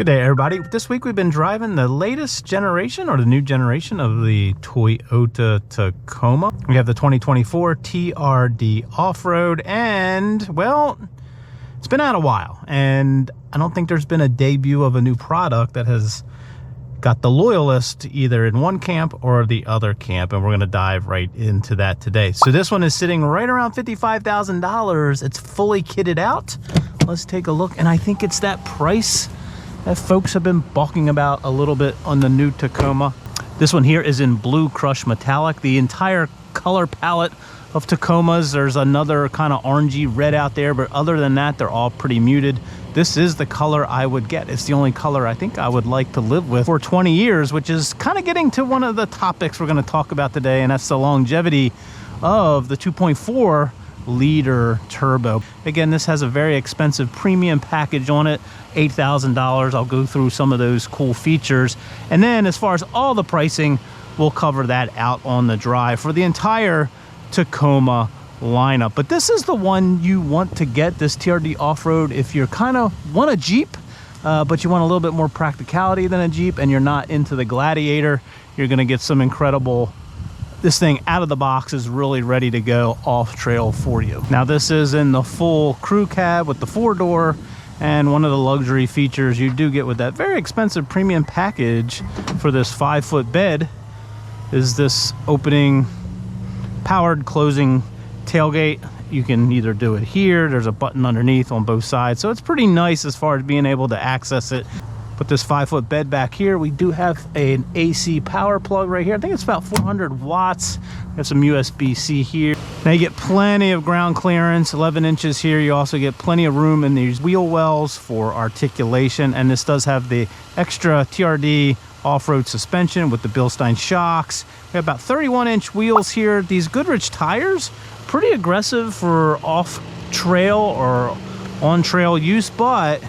Good day, everybody. This week we've been driving the latest generation or the new generation of the Toyota Tacoma. We have the 2024 TRD off-road, and well, it's been out a while, and I don't think there's been a debut of a new product that has got the loyalist either in one camp or the other camp, and we're going to dive right into that today. So this one is sitting right around $55,000. It's fully kitted out. Let's take a look, and I think it's that price that folks have been balking about a little bit on the new Tacoma. This one here is in blue crushed metallic. The entire color palette of Tacomas, there's another kind of orangey red out there, but other than that, they're all pretty muted. This is the color I would get. It's the only color I think I would like to live with for 20 years, which is kind of getting to one of the topics we're going to talk about today, and that's the longevity of the 2.4 liter turbo. Again, this has a very expensive premium package on it, $8,000. I'll go through some of those cool features, and then as far as all the pricing, we'll cover that out on the drive for the entire Tacoma lineup. But this is the one you want to get, this TRD off-road, if you're kind of want a Jeep, but you want a little bit more practicality than a Jeep, and you're not into the Gladiator. You're going to get some incredible. This thing out of the box is really ready to go off trail for you. Now this is in the full crew cab with the 4-door, and one of the luxury features you do get with that very expensive premium package for this 5-foot bed is this opening powered closing tailgate. You can either do it here, there's a button underneath on both sides, so it's pretty nice as far as being able to access it. With this 5-foot bed back here, we do have an AC power plug right here. I think it's about 400 watts. We have some USB-C here. Now you get plenty of ground clearance, 11 inches here. You also get plenty of room in these wheel wells for articulation, and this does have the extra TRD off-road suspension with the Bilstein shocks. We have about 31-inch wheels here. These Goodrich tires, pretty aggressive for off-trail or on-trail use, but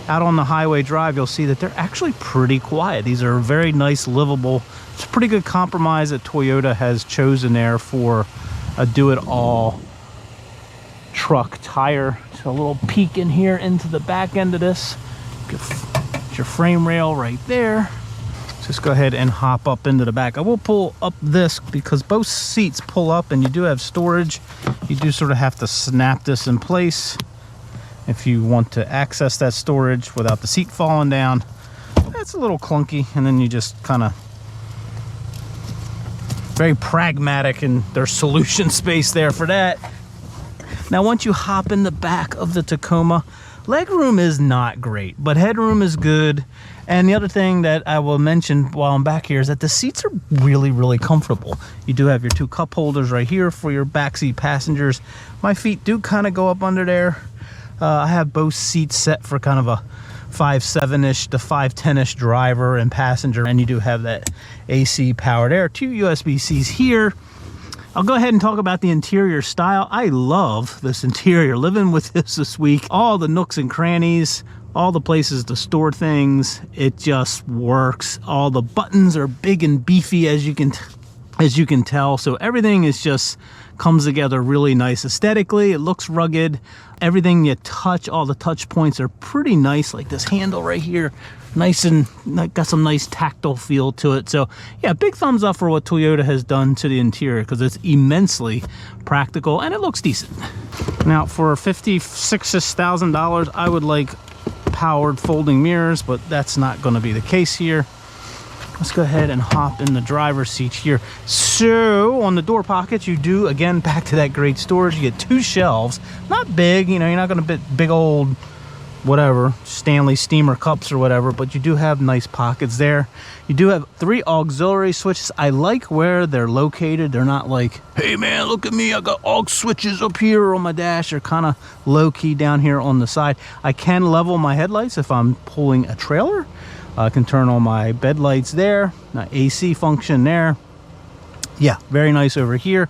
out on the highway drive, you'll see that they're actually pretty quiet. These are very nice, livable. It's a pretty good compromise that Toyota has chosen there for a do-it-all truck tire. So a little peek in here into the back end of this. Get your frame rail right there. Let's just go ahead and hop up into the back. I will pull up this because both seats pull up and you do have storage. You do sort of have to snap this in place if you want to access that storage without the seat falling down. It's a little clunky, and then you just kind of very pragmatic, and there's solution space there for that. Now once you hop in the back of the Tacoma, legroom is not great, but headroom is good. And the other thing that I will mention while I'm back here is that the seats are really, really comfortable. You do have your 2 cup holders right here for your backseat passengers. My feet do kind of go up under there. I have both seats set for kind of a 5'7"-ish to 5'10"-ish driver and passenger, and you do have that AC powered air. 2 USB-Cs here. I'll go ahead and talk about the interior style. I love this interior. Living with this week, all the nooks and crannies, all the places to store things, it just works. All the buttons are big and beefy, as you can tell, so everything is just comes together really nice aesthetically. It looks rugged. Everything you touch, all the touch points are pretty nice, like this handle right here, nice and got some nice tactile feel to it. So yeah, big thumbs up for what Toyota has done to the interior, because it's immensely practical and it looks decent. Now for $56,000, I would like powered folding mirrors, but that's not going to be the case here. Let's go ahead and hop in the driver's seat here. So on the door pockets, you do, again, back to that great storage, you get 2 shelves. Not big, you know, you're not going to get big old, whatever, Stanley steamer cups or whatever, but you do have nice pockets there. You do have 3 auxiliary switches. I like where they're located. They're not like, hey man, look at me, I got aux switches up here on my dash. They're kind of low-key down here on the side. I can level my headlights if I'm pulling a trailer. I can turn on my bed lights there, AC function there. Yeah, very nice over here.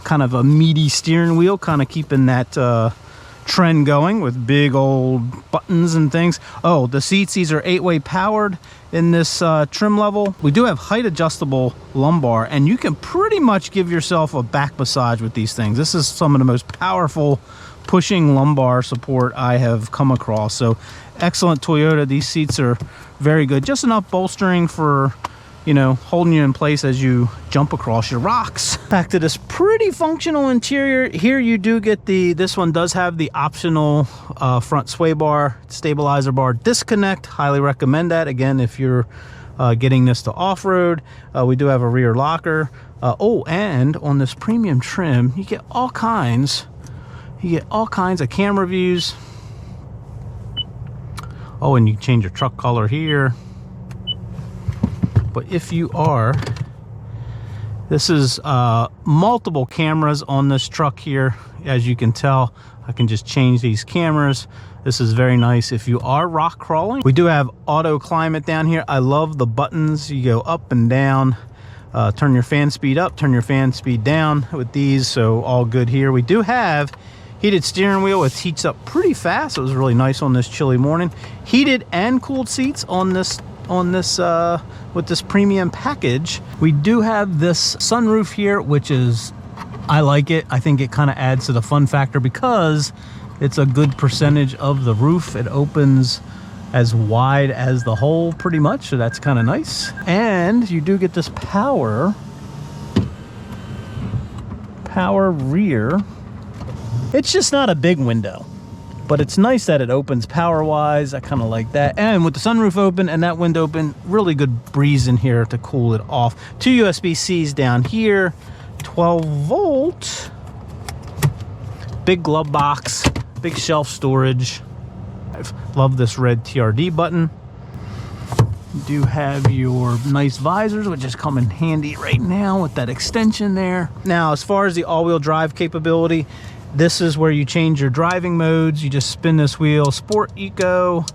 Kind of a meaty steering wheel, kind of keeping that trend going with big old buttons and things. Oh, the seats, these are 8-way powered in this trim level. We do have height adjustable lumbar, and you can pretty much give yourself a back massage with these things. This is some of the most powerful pushing lumbar support I have come across. So excellent Toyota. These seats are very good. Just enough bolstering for, you know, holding you in place as you jump across your rocks. Back to this pretty functional interior. Here you do get this one does have the optional front sway bar, stabilizer bar disconnect. Highly recommend that. Again, if you're getting this to off-road. We do have a rear locker. Oh, and on this premium trim, you get all kinds of camera views. Oh, and you can change your truck color here. But if you are, this is multiple cameras on this truck here. As you can tell, I can just change these cameras. This is very nice if you are rock crawling. We do have auto climate down here. I love the buttons. You go up and down, turn your fan speed up, turn your fan speed down with these, so all good here. We do have heated steering wheel. It heats up pretty fast. It was really nice on this chilly morning. Heated and cooled seats on this with this premium package. We do have this sunroof here, which is, I like it. I think it kind of adds to the fun factor because it's a good percentage of the roof. It opens as wide as the hole pretty much, so that's kind of nice. And you do get this power rear. It's just not a big window, but it's nice that it opens power wise. I kind of like that. And with the sunroof open and that window open, really good breeze in here to cool it off. 2 USB-Cs down here, 12 volt, big glove box, big shelf storage. I love this red TRD button. You do have your nice visors, which just come in handy right now with that extension there. Now, as far as the all-wheel drive capability, this is where you change your driving modes. You just spin this wheel, Sport, Eco,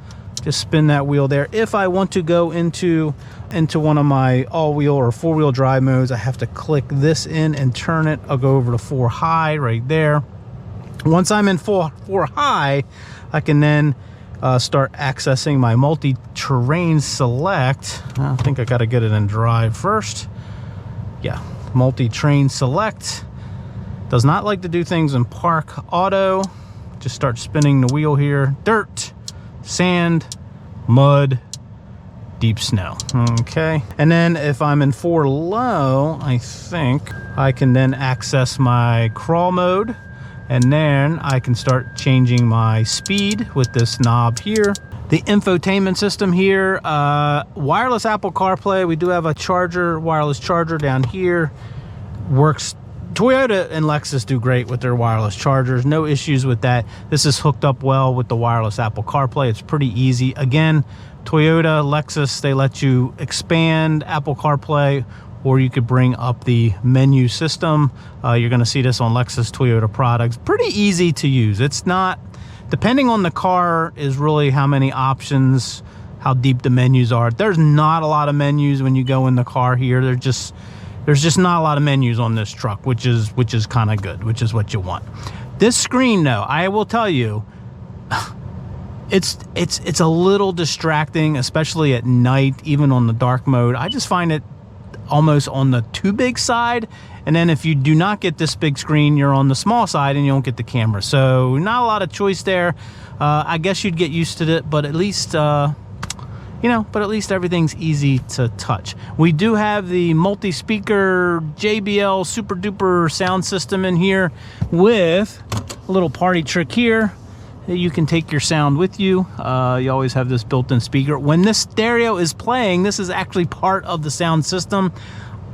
just spin that wheel there. If I want to go into one of my all-wheel or four-wheel drive modes, I have to click this in and turn it. I'll go over to 4 high right there. Once I'm in 4 high, I can then start accessing my multi-terrain select. I think I got to get it in drive first. Yeah, multi-terrain select. Does not like to do things in park auto. Just start spinning the wheel here. Dirt, sand, mud, deep snow. Okay. And then if I'm in 4 low, I think I can then access my crawl mode. And then I can start changing my speed with this knob here. The infotainment system here, wireless Apple CarPlay. We do have a charger, wireless charger down here. Works. Toyota and Lexus do great with their wireless chargers. No issues with that. This is hooked up well with the wireless Apple CarPlay. It's pretty easy. Again, Toyota, Lexus, they let you expand Apple CarPlay, or you could bring up the menu system. You're gonna see this on Lexus Toyota products. Pretty easy to use. It's not, depending on the car, is really how many options, how deep the menus are. There's not a lot of menus when you go in the car here. There's just not a lot of menus on this truck, which is kind of good, which is what you want. This screen, though, I will tell you, it's a little distracting, especially at night, even on the dark mode. I just find it almost on the too big side. And then if you do not get this big screen, you're on the small side and you don't get the camera. So not a lot of choice there. I guess you'd get used to it, but at least everything's easy to touch. We do have the multi-speaker JBL super duper sound system in here with a little party trick here. You can take your sound with you. You always have this built-in speaker. When this stereo is playing, this is actually part of the sound system.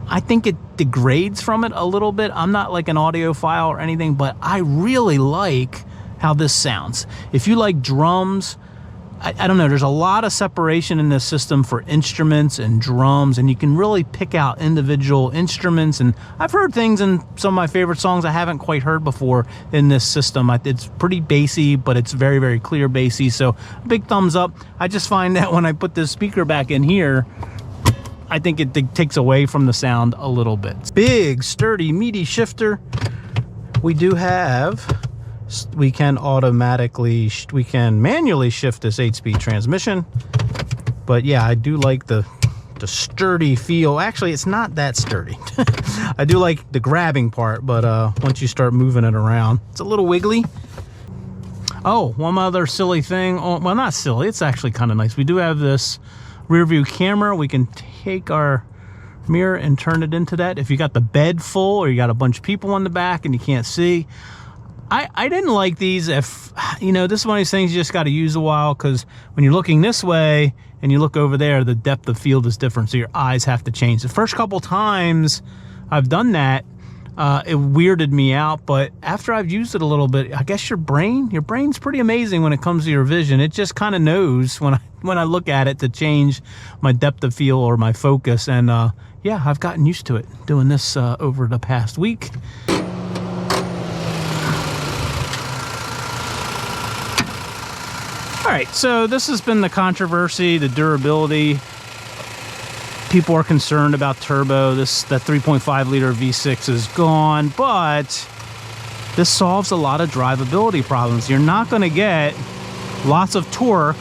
I think it degrades from it a little bit. I'm not like an audiophile or anything, but I really like how this sounds. If you like drums, I don't know, there's a lot of separation in this system for instruments and drums, and you can really pick out individual instruments. And I've heard things in some of my favorite songs I haven't quite heard before in this system. It's pretty bassy, but it's very, very clear bassy. So big thumbs up. I just find that when I put this speaker back in here, I think it takes away from the sound a little bit. Big, sturdy, meaty shifter. We do have, we can manually shift this 8-speed transmission. But yeah, I do like the sturdy feel. Actually, it's not that sturdy. I do like the grabbing part, but once you start moving it around, it's a little wiggly. Oh, one other silly thing. Oh, well, not silly. It's actually kind of nice. We do have this rear view camera. We can take our mirror and turn it into that. If you got the bed full or you got a bunch of people on the back and you can't see. I didn't like these. If, you know, this is one of these things you just got to use a while, because when you're looking this way and you look over there, the depth of field is different, so your eyes have to change. The first couple times I've done that, it weirded me out, but after I've used it a little bit, I guess your brain's pretty amazing when it comes to your vision. It just kind of knows when I look at it to change my depth of field or my focus. And yeah, I've gotten used to it doing this over the past week. All right, so this has been the controversy, the durability. People are concerned about turbo. That 3.5 liter V6 is gone, but this solves a lot of drivability problems. You're not going to get lots of torque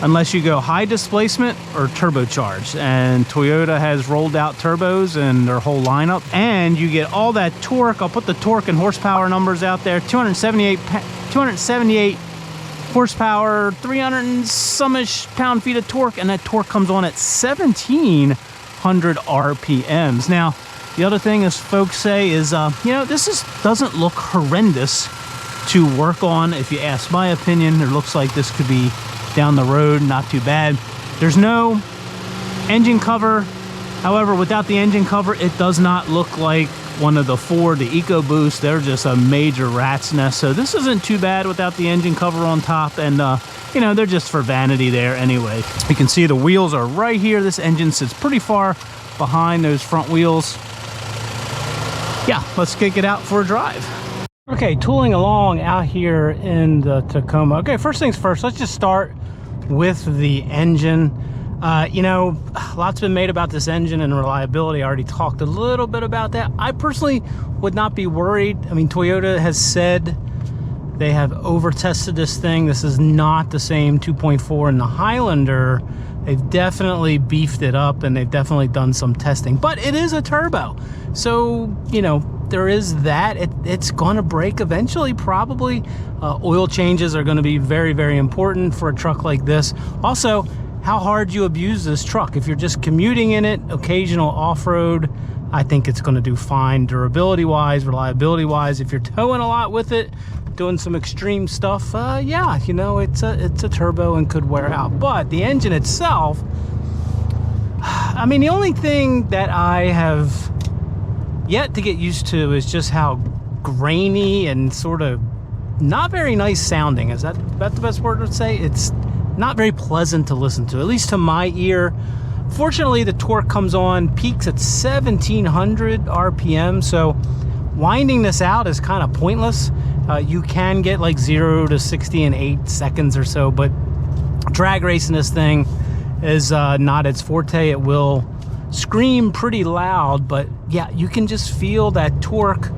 unless you go high displacement or turbocharged. And Toyota has rolled out turbos in their whole lineup, and you get all that torque. I'll put the torque and horsepower numbers out there. 278 horsepower, 300 and some-ish pound-feet of torque, and that torque comes on at 1,700 RPMs. Now, the other thing is folks say is, you know, this doesn't look horrendous to work on. If you ask my opinion, it looks like this could be down the road, not too bad. There's no engine cover. However, without the engine cover, it does not look like one of the Ford, the EcoBoost. They're just a major rat's nest. So this isn't too bad without the engine cover on top. And, you know, they're just for vanity there anyway. You can see the wheels are right here. This engine sits pretty far behind those front wheels. Yeah, let's kick it out for a drive. Okay, tooling along out here in the Tacoma. Okay, first things first, let's just start with the engine. You know, lots been made about this engine and reliability. I already talked a little bit about that. I personally would not be worried. I mean, Toyota has said they have over-tested this thing. This is not the same 2.4 in the Highlander. They've definitely beefed it up, and they've definitely done some testing. But it is a turbo. So, you know, there is that. It's going to break eventually, probably. Oil changes are going to be very, very important for a truck like this. Also, how hard you abuse this truck. If you're just commuting in it, occasional off-road, I think it's going to do fine durability-wise, reliability-wise. If you're towing a lot with it, doing some extreme stuff, yeah, you know, it's a turbo and could wear out. But the engine itself, I mean, the only thing that I have yet to get used to is just how grainy and sort of not very nice sounding. Is that the best word to say? It's not very pleasant to listen to, at least to my ear. Fortunately, the torque comes on, peaks at 1,700 RPM, so winding this out is kind of pointless. You can get like 0 to 60 in 8 seconds or so, but drag racing this thing is not its forte. It will scream pretty loud, but yeah, you can just feel that torque,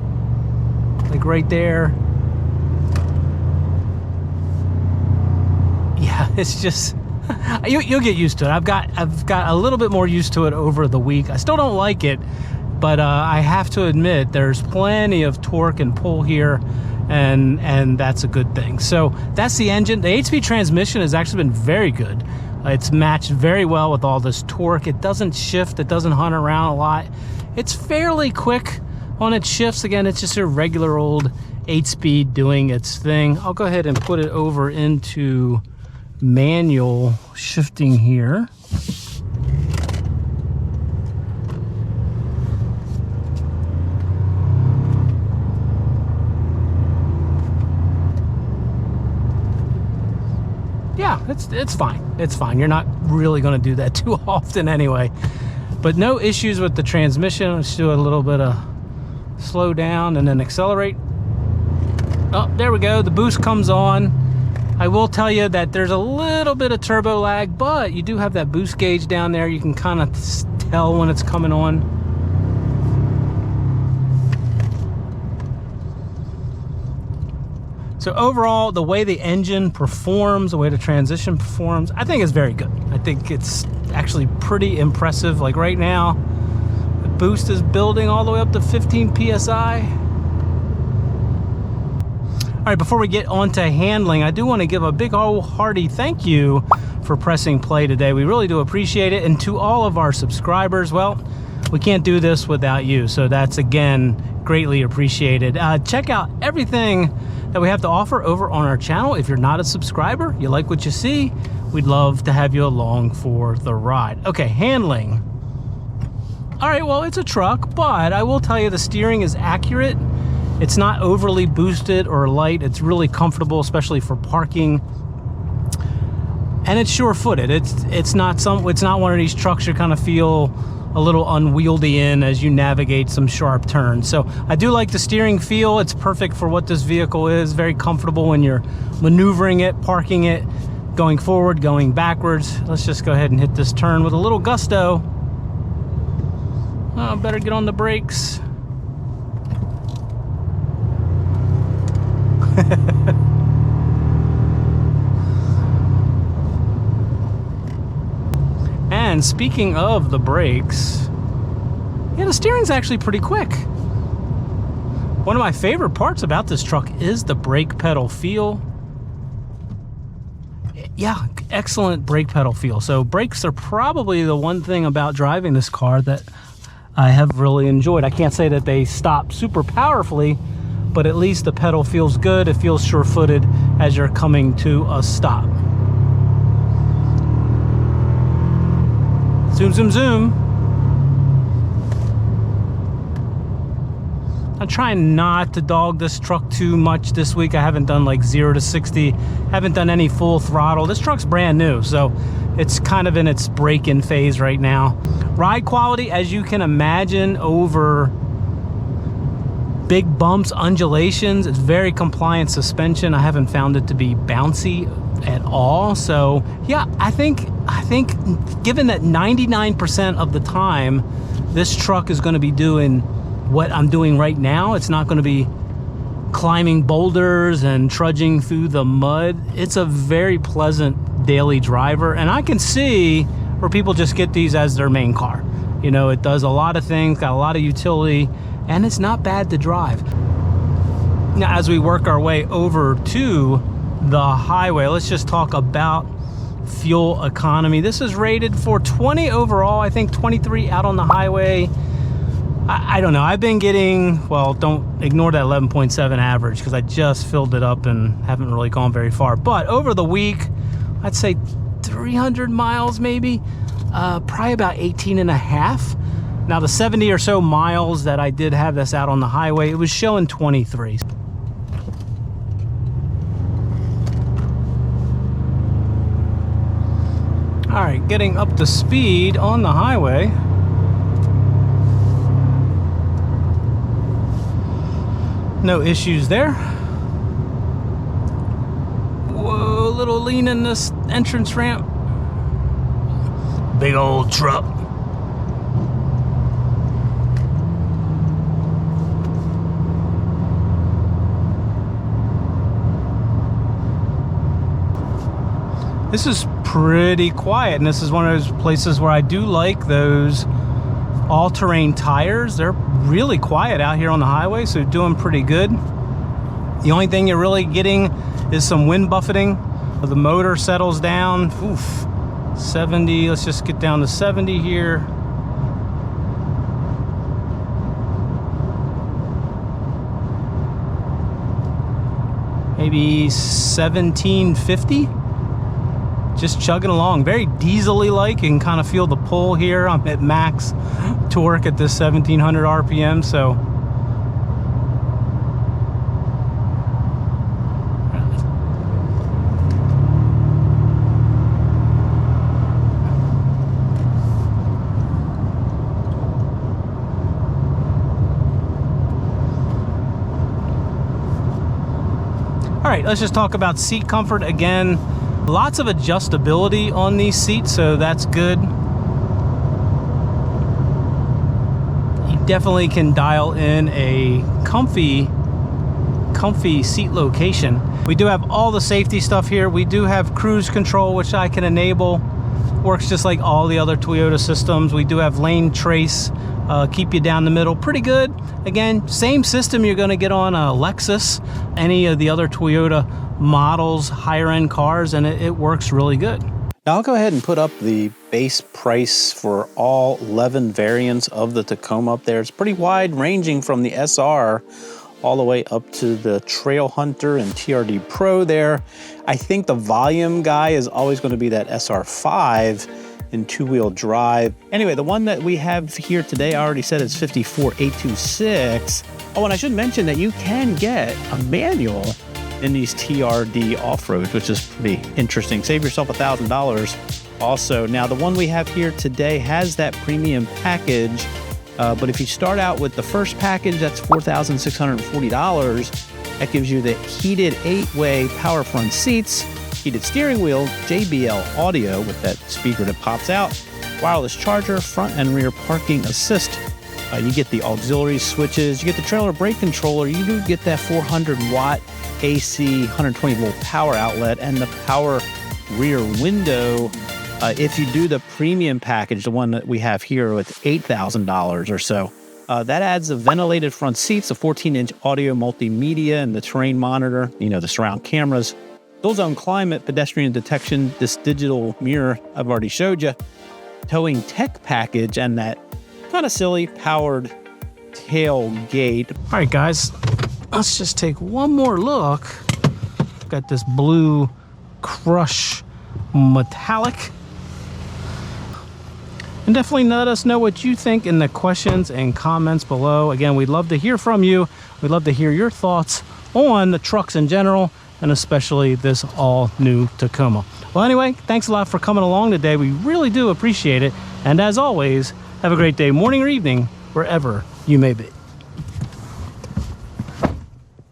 like right there. Yeah, it's just, you'll get used to it. I've got a little bit more used to it over the week. I still don't like it, but I have to admit there's plenty of torque and pull here, and that's a good thing. So that's the engine. The 8-speed transmission has actually been very good. It's matched very well with all this torque. It doesn't shift. It doesn't hunt around a lot. It's fairly quick on its shifts. Again, it's just a regular old 8-speed doing its thing. I'll go ahead and put it over into manual shifting here. Yeah, it's fine. It's fine. You're not really going to do that too often anyway. But no issues with the transmission. Let's do a little bit of slow down and then accelerate. Oh, there we go. The boost comes on. I will tell you that there's a little bit of turbo lag, but you do have that boost gauge down there. You can kind of tell when it's coming on. So overall, the way the engine performs, the way the transmission performs, I think is very good. I think it's actually pretty impressive. Like right now, the boost is building all the way up to 15 PSI. All right, before we get on to handling, I do want to give a big old hearty thank you for pressing play today. We really do appreciate it. And to all of our subscribers, well, we can't do this without you. So that's, again, greatly appreciated. Check out everything that we have to offer over on our channel. If you're not a subscriber, you like what you see, we'd love to have you along for the ride. Okay, handling. All right, well, it's a truck, but I will tell you the steering is accurate. It's not overly boosted or light. It's really comfortable, especially for parking. And it's sure-footed. It's not one of these trucks you kind of feel a little unwieldy in as you navigate some sharp turns. So I do like the steering feel. It's perfect for what this vehicle is. Very comfortable when you're maneuvering it, parking it, going forward, going backwards. Let's just go ahead and hit this turn with a little gusto. Oh, better get on the brakes. And speaking of the brakes, yeah, the steering's actually pretty quick. One of my favorite parts about this truck is the brake pedal feel. Yeah, excellent brake pedal feel. So brakes are probably the one thing about driving this car that I have really enjoyed. I can't say that they stop super powerfully, but at least the pedal feels good. It feels sure-footed as you're coming to a stop. Zoom, zoom, zoom. I'm trying not to dog this truck too much this week. I haven't done like 0 to 60, haven't done any full throttle. This truck's brand new, so it's kind of in its break-in phase right now. Ride quality, as you can imagine, over big bumps, undulations, it's very compliant suspension. I haven't found it to be bouncy at all. So yeah, I think given that 99% of the time this truck is going to be doing what I'm doing right now, it's not going to be climbing boulders and trudging through the mud. It's a very pleasant daily driver, and I can see where people just get these as their main car. You know, it does a lot of things, got a lot of utility, and it's not bad to drive. Now, as we work our way over to the highway, let's just talk about fuel economy. This is rated for 20 overall, I think 23 out on the highway. I don't know, I've been getting, well, don't ignore that 11.7 average because I just filled it up and haven't really gone very far. But over the week, I'd say 300 miles maybe, probably about 18 and a half. Now the 70 or so miles that I did have this out on the highway, it was showing 23. All right, getting up to speed on the highway. No issues there. Whoa, a little lean in this entrance ramp. Big old truck. This is pretty quiet, and this is one of those places where I do like those all-terrain tires. They're really quiet out here on the highway, so doing pretty good. The only thing you're really getting is some wind buffeting. The motor settles down. Oof, 70, let's just get down to 70 here. Maybe 1750. Just chugging along, very diesel-y like. You can kind of feel the pull here. I'm at max torque at this 1700 RPM, so all right, let's just talk about seat comfort again. Lots of adjustability on these seats, so that's good. You definitely can dial in a comfy seat location. We do have all the safety stuff here. We do have cruise control, which I can enable. Works just like all the other Toyota systems. We do have lane trace, keep you down the middle, pretty good. Again, same system you're going to get on a Lexus, any of the other Toyota models, higher end cars, and it works really good. Now I'll go ahead and put up the base price for all 11 variants of the Tacoma up there. It's pretty wide, ranging from the SR all the way up to the Trail Hunter and TRD Pro there. I think the volume guy is always going to be that SR5 in two-wheel drive. Anyway, the one that we have here today, I already said it's 54826. Oh, and I should mention that you can get a manual in these TRD off-roads, which is pretty interesting. Save yourself $1,000 also. Now, the one we have here today has that premium package, but if you start out with the first package, that's $4,640. That gives you the heated 8-way power front seats, heated steering wheel, JBL audio with that speaker that pops out, wireless charger, front and rear parking assist. You get the auxiliary switches, you get the trailer brake controller, you do get that 400-watt AC 120-volt power outlet, and the power rear window. If you do the premium package, the one that we have here with $8,000 or so, that adds the ventilated front seats, a 14-inch audio multimedia, and the terrain monitor, the surround cameras, dual zone climate, pedestrian detection, this digital mirror I've already showed you, towing tech package, and that kind of silly powered tailgate. All right, guys, let's just take one more look. Got this blue Crush metallic. And definitely let us know what you think in the questions and comments below. Again, we'd love to hear from you. We'd love to hear your thoughts on the trucks in general, and especially this all new Tacoma. Well, anyway, thanks a lot for coming along today. We really do appreciate it. And as always, have a great day, morning or evening, wherever you may be.